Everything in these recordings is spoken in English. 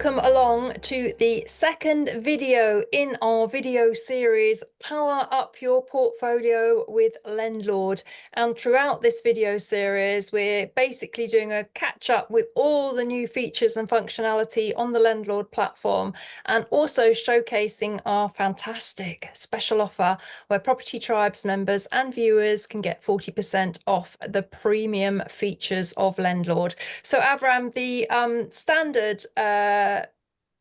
Welcome along to the second video in our video series, Power Up Your Portfolio with LendLord. And throughout this video series, we're basically doing a catch up with all the new features and functionality on the LendLord platform, and also showcasing our fantastic special offer where Property Tribes members and viewers can get 40% off the premium features of LendLord. So Avram, the standard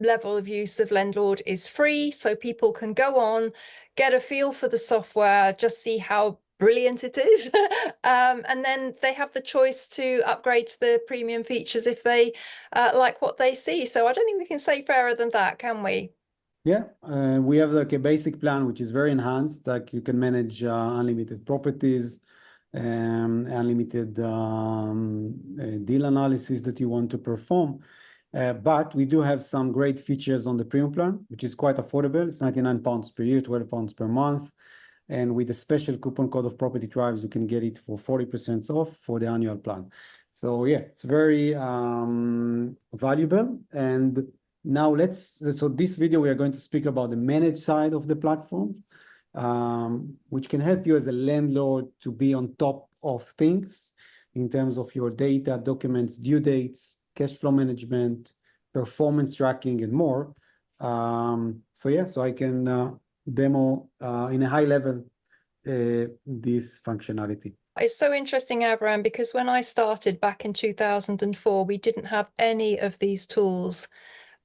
level of use of LendLord is free, so people can go on, get a feel for the software, just see how brilliant it is, and then they have the choice to upgrade to the premium features if they like what they see. So I don't think we can say fairer than that, can we? Yeah, we have like a basic plan which is very enhanced. Like you can manage unlimited properties, unlimited deal analysis that you want to perform. But we do have some great features on the premium plan, which is quite affordable. It's £99 per year, £12 per month. And with a special coupon code of Property Tribes, you can get it for 40% off for the annual plan. So yeah, it's very valuable. And now so this video, we are going to speak about the managed side of the platform, which can help you as a landlord to be on top of things in terms of your data, documents, due dates, cash flow management, performance tracking, and more. So yeah, so I can demo in a high level this functionality. It's so interesting, Avram, because when I started back in 2004, we didn't have any of these tools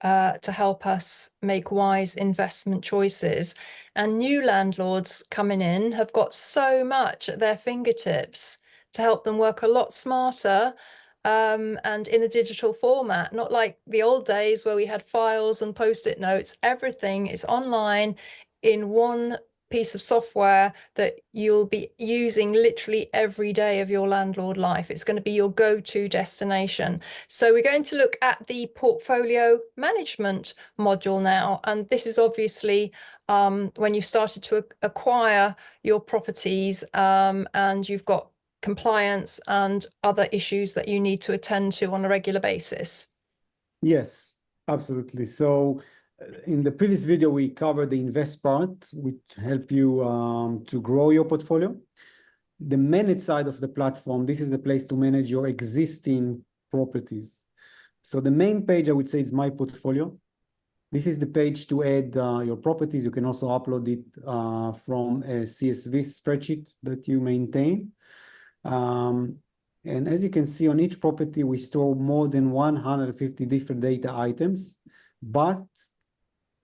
to help us make wise investment choices. And new landlords coming in have got so much at their fingertips to help them work a lot smarter and in a digital format, not like the old days where we had files and post-it notes. Everything is online in one piece of software that you'll be using literally every day of your landlord life. It's going to be your go-to destination. So we're going to look at the portfolio management module now. And this is obviously when you've started to acquire your properties and you've got compliance and other issues that you need to attend to on a regular basis. Yes, absolutely. So in the previous video, we covered the invest part, which help you to grow your portfolio. The manage side of the platform, this is the place to manage your existing properties. So the main page, I would say, is My Portfolio. This is the page to add your properties. You can also upload it from a CSV spreadsheet that you maintain. And as you can see, on each property, we store more than 150 different data items, but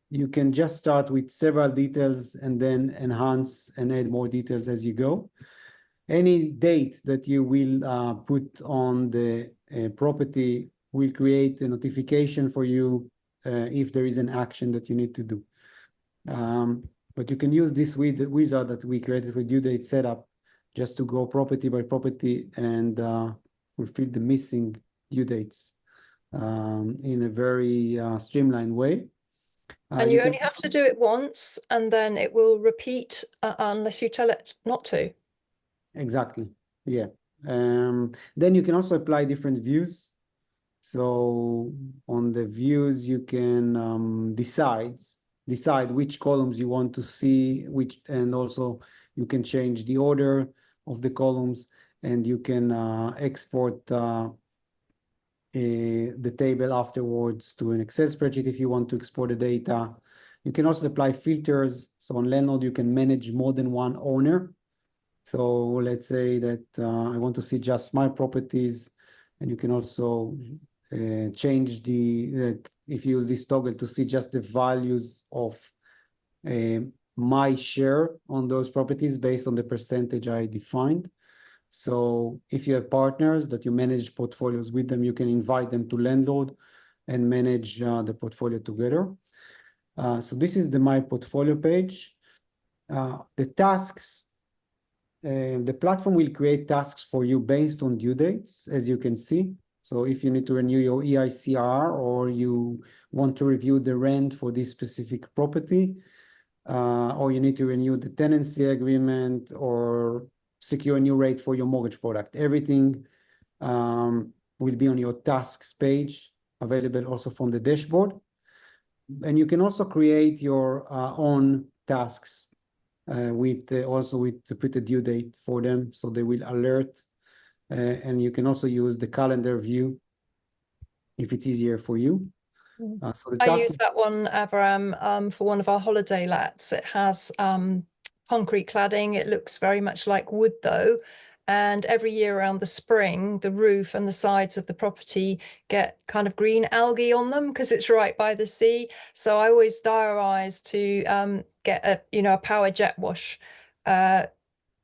you can just start with several details and then enhance and add more details as you go. Any date that you will put on the property will create a notification for you if there is an action that you need to do. But you can use this wizard that we created for due date setup just to go property by property and fulfill the missing due dates in a very streamlined way. And you only have to do it once, and then it will repeat unless you tell it not to. Exactly, yeah. Then you can also apply different views. So on the views, you can decide which columns you want to see, and also you can change the order of the columns, and you can export the table afterwards to an Excel spreadsheet if you want to export the data. You can also apply filters. So on LendLord, you can manage more than one owner. So let's say that I want to see just my properties, and you can also change if you use this toggle to see just the values of my share on those properties based on the percentage I defined. So if you have partners that you manage portfolios with them, you can invite them to LendLord and manage the portfolio together. So this is the My Portfolio page. The tasks, the platform will create tasks for you based on due dates, as you can see. So if you need to renew your EICR or you want to review the rent for this specific property, or you need to renew the tenancy agreement or secure a new rate for your mortgage product, everything will be on your tasks page available also from the dashboard. And you can also create your own tasks also with to put a due date for them, so they will alert. And you can also use the calendar view if it's easier for you. So the I task use that one, Avram, for one of our holiday lets. It has concrete cladding. It looks very much like wood, though. And every year around the spring, the roof and the sides of the property get kind of green algae on them because it's right by the sea. So I always diarize to get a power jet wash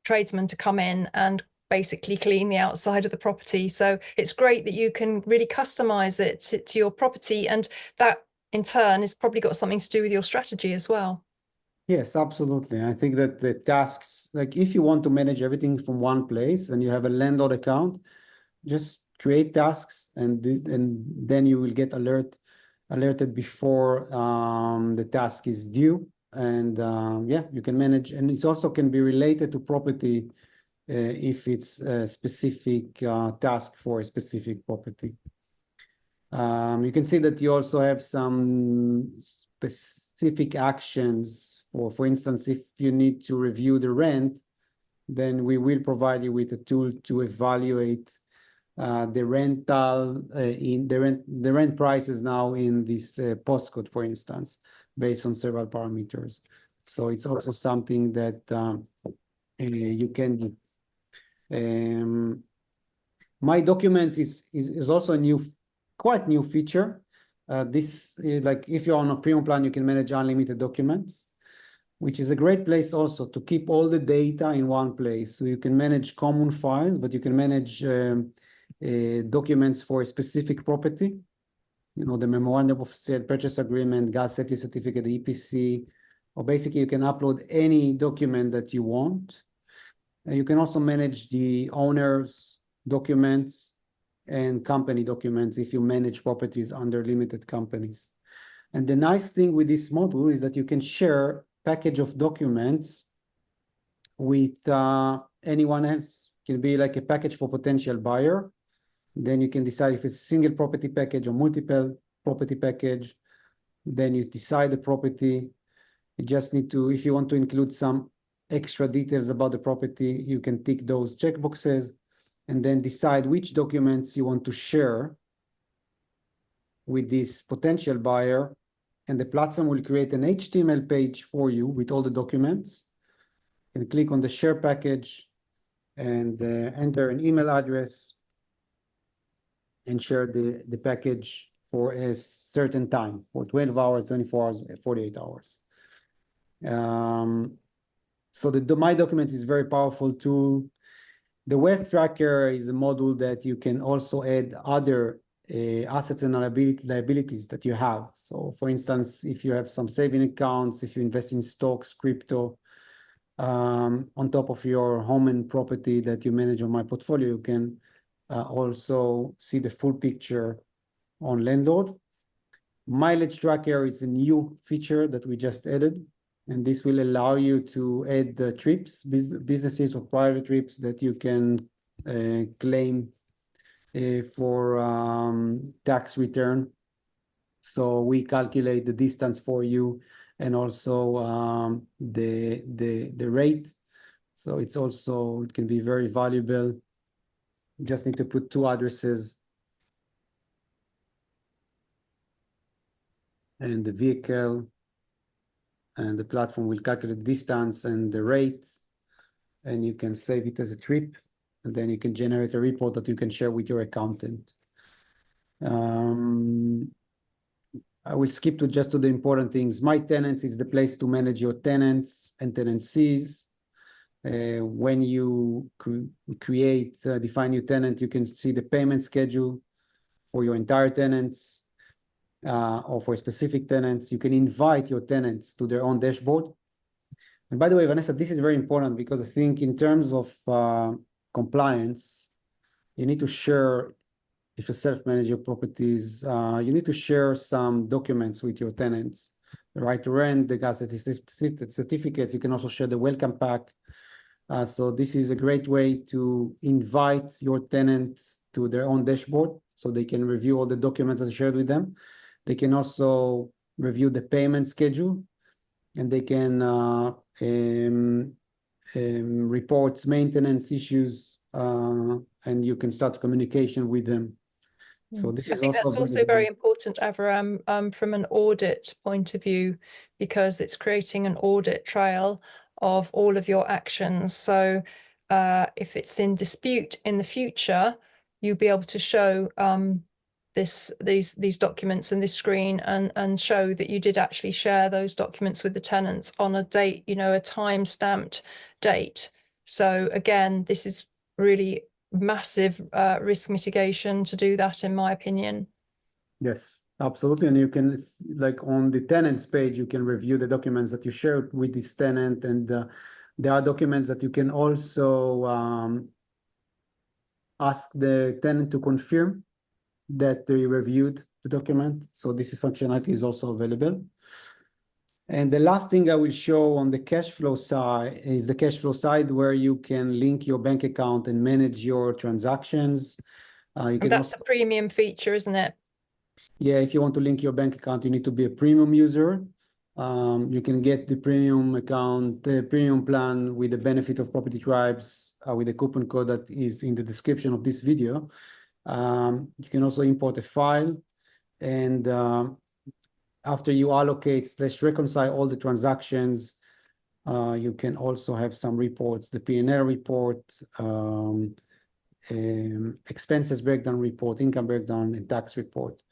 tradesman to come in and basically clean the outside of the property. So it's great that you can really customize it to your property, and that in turn has probably got something to do with your strategy as well. Yes, absolutely. I think that the tasks, like if you want to manage everything from one place and you have a LendLord account, just create tasks and then you will get alerted before the task is due. And yeah, you can manage, and it also can be related to property if it's a specific task for a specific property. You can see that you also have some specific actions. For instance, if you need to review the rent, then we will provide you with a tool to evaluate the rental the rent prices now in this postcode, for instance, based on several parameters. So it's also something that you can do. My Documents is also a quite new feature. This like if you're on a premium plan, you can manage unlimited documents, which is a great place also to keep all the data in one place. So you can manage common files, but you can manage documents for a specific property. You know, the memorandum of sale, purchase agreement, gas safety certificate, EPC, or basically you can upload any document that you want. And you can also manage the owner's documents and company documents if you manage properties under limited companies. And the nice thing with this module is that you can share package of documents with anyone else. It can be like a package for potential buyer. Then you can decide if it's a single property package or multiple property package. Then you decide the property. You just need to, if you want to include some extra details about the property, you can tick those checkboxes and then decide which documents you want to share with this potential buyer. And the platform will create an HTML page for you with all the documents. You can click on the share package and enter an email address and share the package for a certain time, for 12 hours, 24 hours, 48 hours. So the My Documents is a very powerful tool. The Wealth Tracker is a module that you can also add other assets and liabilities that you have. So for instance, if you have some saving accounts, if you invest in stocks, crypto, on top of your home and property that you manage on My Portfolio, you can also see the full picture on LendLord. Mileage Tracker is a new feature that we just added, and this will allow you to add the trips, businesses or private trips that you can claim for tax return. So we calculate the distance for you and also the rate. So it can be very valuable. You just need to put 2 addresses and the vehicle, and the platform will calculate distance and the rate, and you can save it as a trip, and then you can generate a report that you can share with your accountant. I will skip to the important things. My Tenants is the place to manage your tenants and tenancies. When you define your tenant, you can see the payment schedule for your entire tenants or for specific tenants. You can invite your tenants to their own dashboard. And by the way, Vanessa, this is very important because I think in terms of compliance, you need to share, if you self-manage your properties, you need to share some documents with your tenants. The right to rent, the gas certificates. You can also share the welcome pack. So this is a great way to invite your tenants to their own dashboard. so they can review all the documents that I shared with them. They can also review the payment schedule, and they can reports maintenance issues, and you can start communication with them. So this I is think also that's also very important, Avram, from an audit point of view, because it's creating an audit trail of all of your actions. So if it's in dispute in the future, you'll be able to show these documents and this screen and show that you did actually share those documents with the tenants on a date, a time-stamped date. So again, this is really massive risk mitigation to do that, in my opinion. Yes, absolutely. And you can, like on the tenants page, you can review the documents that you shared with this tenant, and there are documents that you can also ask the tenant to confirm that they reviewed the document. So this functionality is also available. And the last thing I will show on the cash flow side is the cash flow side, where you can link your bank account and manage your transactions. You can That's a premium feature, isn't it? Yeah, if you want to link your bank account, you need to be a premium user. You can get the premium account, the premium plan with the benefit of Property Tribes with the coupon code that is in the description of this video. You can also import a file, and after you allocate/reconcile all the transactions, you can also have some reports, the P&L report, expenses breakdown report, income breakdown, and tax report.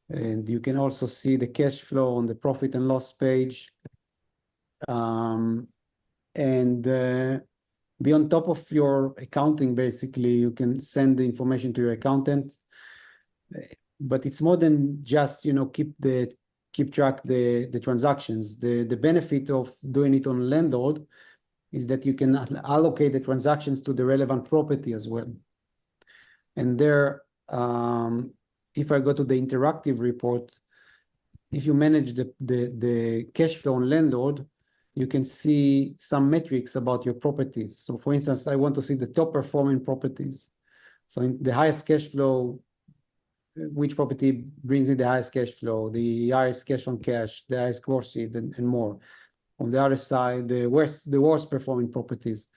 And you can also see the cash flow on the profit and loss page. And be on top of your accounting, basically, you can send the information to your accountant. But it's more than just, keep track the transactions. The benefit of doing it on LendLord is that you can allocate the transactions to the relevant property as well. And there, if I go to the interactive report, if you manage the cash flow on LendLord, you can see some metrics about your properties. So for instance, I want to see the top performing properties. So in the highest cash flow, which property brings me the highest cash flow, the highest cash on cash, the highest gross yield, and more. On the other side, the worst performing properties.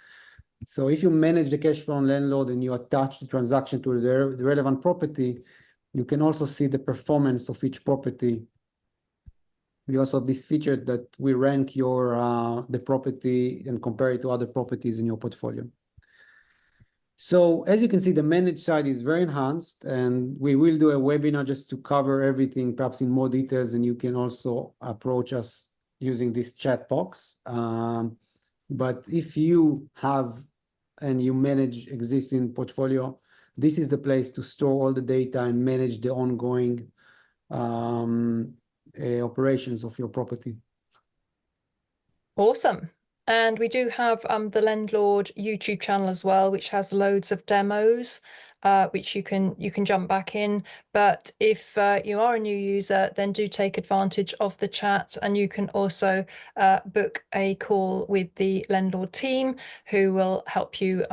So if you manage the cash flow on LendLord and you attach the transaction to the relevant property, you can also see the performance of each property. We also have this feature that we rank the property and compare it to other properties in your portfolio. So as you can see, the managed side is very enhanced, and we will do a webinar just to cover everything, perhaps in more details, and you can also approach us using this chat box. But if you have and you manage existing portfolio, this is the place to store all the data and manage the ongoing operations of your property. Awesome. And we do have the LendLord YouTube channel as well, which has loads of demos, which you can jump back in. But if you are a new user, then do take advantage of the chat, and you can also book a call with the LendLord team, who will help you,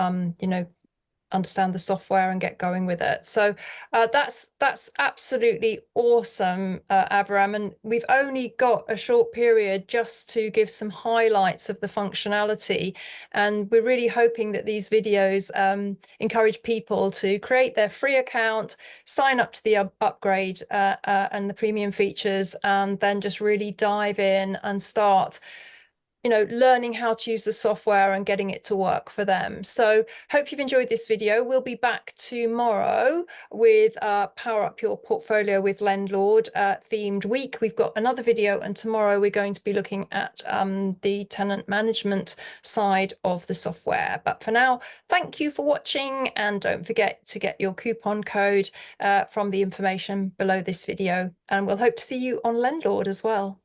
understand the software and get going with it. So that's absolutely awesome, Avram. And we've only got a short period just to give some highlights of the functionality. And we're really hoping that these videos encourage people to create their free account, sign up to the upgrade and the premium features, and then just really dive in and start learning how to use the software and getting it to work for them. So hope you've enjoyed this video. We'll be back tomorrow with Power Up Your Portfolio with LendLord themed week. We've got another video, and tomorrow we're going to be looking at the tenant management side of the software. But for now, thank you for watching, and don't forget to get your coupon code from the information below this video. And we'll hope to see you on LendLord as well.